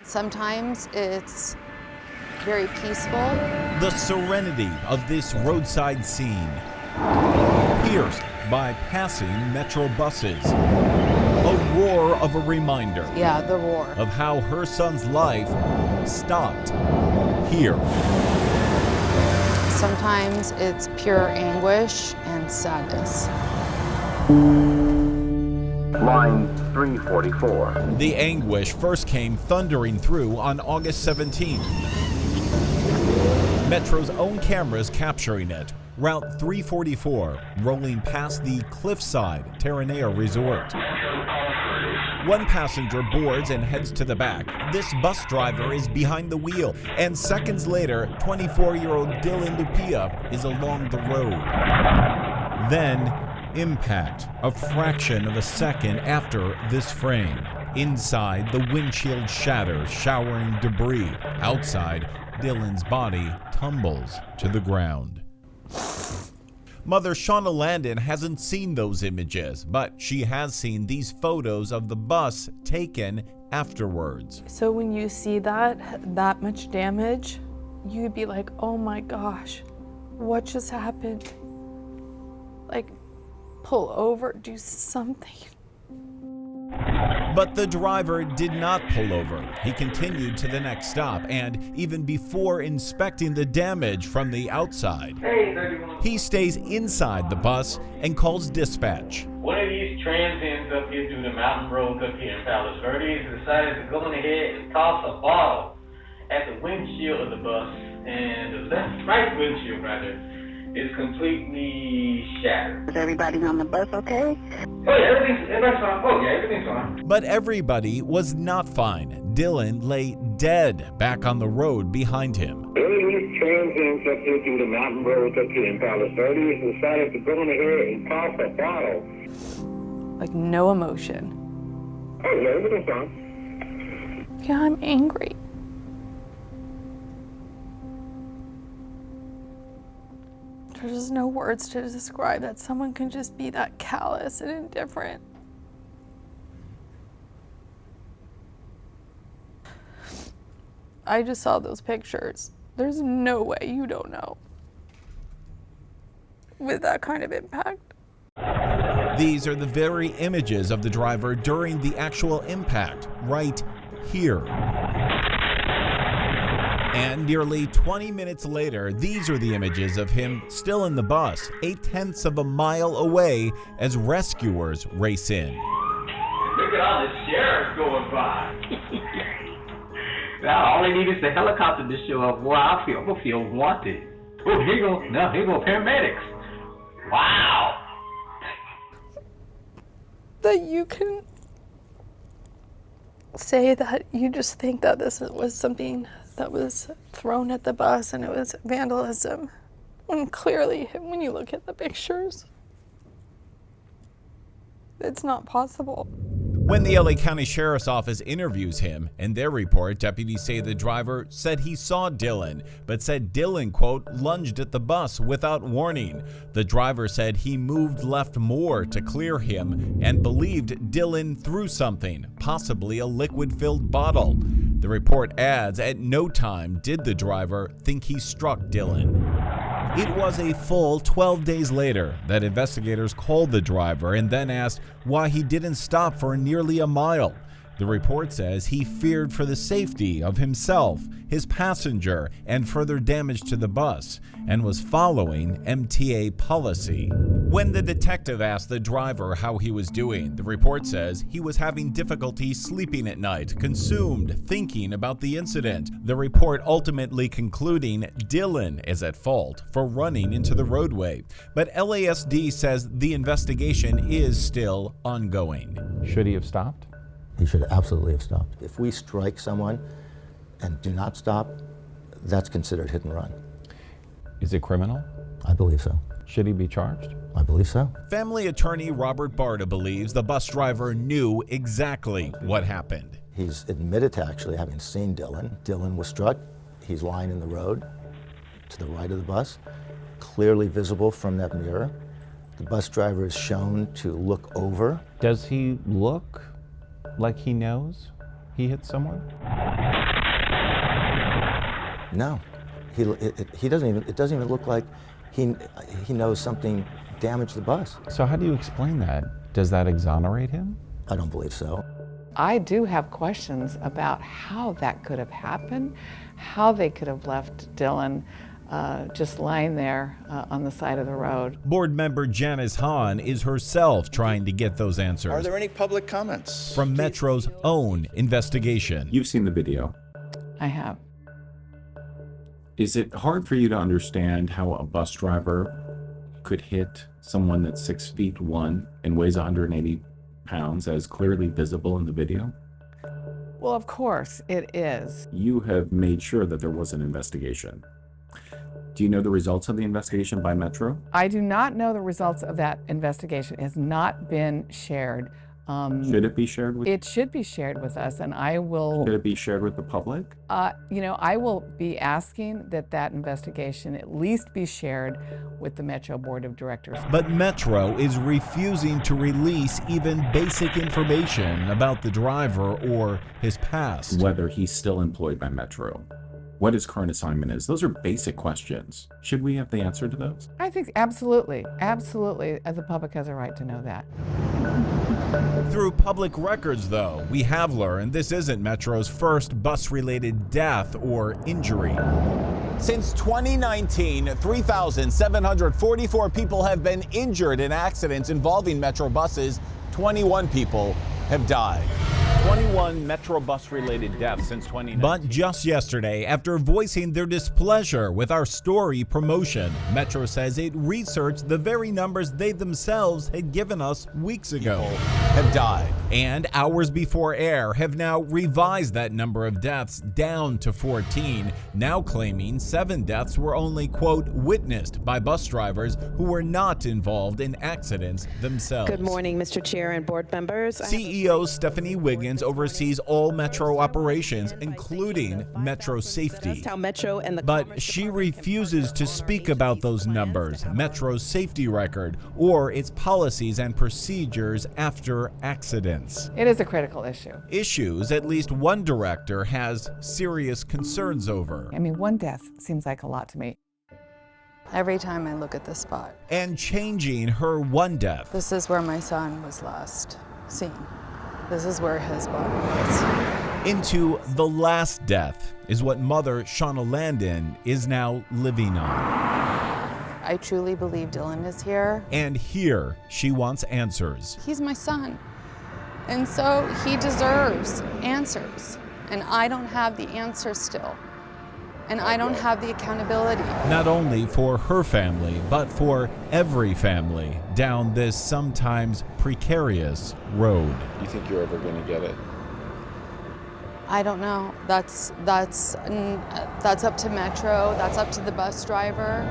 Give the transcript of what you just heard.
Sometimes it's very peaceful. The serenity of this roadside scene, pierced by passing metro buses. A roar of a reminder. Yeah, the roar. Of how her son's life stopped here. Sometimes it's pure anguish and sadness. Line 344. The anguish first came thundering through on August 17th. Metro's own cameras capturing it. Route 344, rolling past the Cliffside Terranea Resort. One passenger boards and heads to the back. This bus driver is behind the wheel, and seconds later, 24-year-old Dylan Lupia is along the road. Then, impact, a fraction of a second after this frame. Inside, the windshield shatters, showering debris. Outside, Dylan's body tumbles to the ground. Mother Shauna Landon hasn't seen those images, but she has seen these photos of the bus taken afterwards. So when you see that much damage, you'd be like, oh my gosh, what just happened? Like, pull over, do something. But the driver did not pull over. He continued to the next stop, and even before inspecting the damage from the outside, he stays inside the bus and calls dispatch. One of these transients up here through the mountain roads up here in Palos Verdes decided to go in ahead and toss a bottle at the windshield of the bus, and the right windshield rather is completely shattered. Is everybody on the bus okay? Oh yeah, everything's fine. Oh yeah, everything's fine. But everybody was not fine. Dylan lay dead back on the road behind him. One of these transients up here through the mountain roads up here in Palos Verdes decided to go in ahead and toss a bottle. Like no emotion. Oh yeah, everything's fine. Yeah, I'm angry. There's just no words to describe that someone can just be that callous and indifferent. I just saw those pictures. There's no way you don't know with that kind of impact. These are the very images of the driver during the actual impact, right here. And nearly 20 minutes later, these are the images of him still in the bus, 0.8 of a mile away as rescuers race in. Look at all the sheriffs going by. Now all they need is the helicopter to show up. Boy, I'm gonna feel wanted. Oh, here go paramedics. Wow. That you can say that you just think that this was something that was thrown at the bus and it was vandalism, when clearly, when you look at the pictures, it's not possible. When the LA County Sheriff's Office interviews him, in their report, deputies say the driver said he saw Dylan, but said Dylan, quote, lunged at the bus without warning. The driver said he moved left more to clear him and believed Dylan threw something, possibly a liquid-filled bottle. The report adds, at no time did the driver think he struck Dylan. It was a full 12 days later that investigators called the driver and then asked why he didn't stop for nearly a mile. The report says he feared for the safety of himself, his passenger, and further damage to the bus, and was following MTA policy. When the detective asked the driver how he was doing, the report says he was having difficulty sleeping at night, consumed thinking about the incident. The report ultimately concluding Dylan is at fault for running into the roadway. But LASD says the investigation is still ongoing. Should he have stopped? He should absolutely have stopped. If we strike someone and do not stop, that's considered hit and run. Is it criminal? I believe so. Should he be charged? I believe so. Family attorney Robert Barta believes the bus driver knew exactly what happened. He's admitted to actually having seen Dylan. Dylan was struck. He's lying in the road to the right of the bus, clearly visible from that mirror. The bus driver is shown to look over. Does he look like he knows he hit someone? No, he doesn't even. It doesn't even look like he knows something damaged the bus. So how do you explain that? Does that exonerate him? I don't believe so. I do have questions about how that could have happened, how they could have left Dylan just lying there on the side of the road. Board member Janice Hahn is herself trying to get those answers. Are there any public comments? From Metro's own investigation. You've seen the video. I have. Is it hard for you to understand how a bus driver could hit someone that's 6'1" and weighs 180 pounds, as clearly visible in the video? Well, of course it is. You have made sure that there was an investigation. Do you know the results of the investigation by Metro? I do not know the results of that investigation. It has not been shared. Should it be shared with? It should be shared with us, and I will. Should it be shared with the public? I will be asking that investigation at least be shared with the Metro Board of Directors. But Metro is refusing to release even basic information about the driver or his past. Whether he's still employed by Metro, what his current assignment is. Those are basic questions. Should we have the answer to those? I think absolutely, the public has a right to know that. Through public records, though, we have learned this isn't Metro's first bus-related death or injury. Since 2019, 3,744 people have been injured in accidents involving Metro buses. 21 people have died. 21 Metro bus-related deaths since 2019. But just yesterday, after voicing their displeasure with our story promotion, Metro says it researched the very numbers they themselves had given us weeks ago. Have died. And hours before air have now revised that number of deaths down to 14, now claiming 7 deaths were only, quote, witnessed by bus drivers who were not involved in accidents themselves. Good morning, Mr. Chair and board members. CEO Stephanie Wiggins oversees all Metro operations, including Metro Safety. But she refuses to speak about those numbers, Metro's safety record, or its policies and procedures after accidents. It is a critical issue. Issues at least one director has serious concerns over. I mean, 1 death seems like a lot to me. Every time I look at this spot. And changing her 1 death. This is where my son was last seen. This is where his body was. Into the last death is what mother Shauna Landon is now living on. I truly believe Dylan is here. And here she wants answers. He's my son. And so he deserves answers. And I don't have the answers still. And I don't have the accountability. Not only for her family, but for every family down this sometimes precarious road. You think you're ever going to get it? I don't know. That's up to Metro. That's up to the bus driver.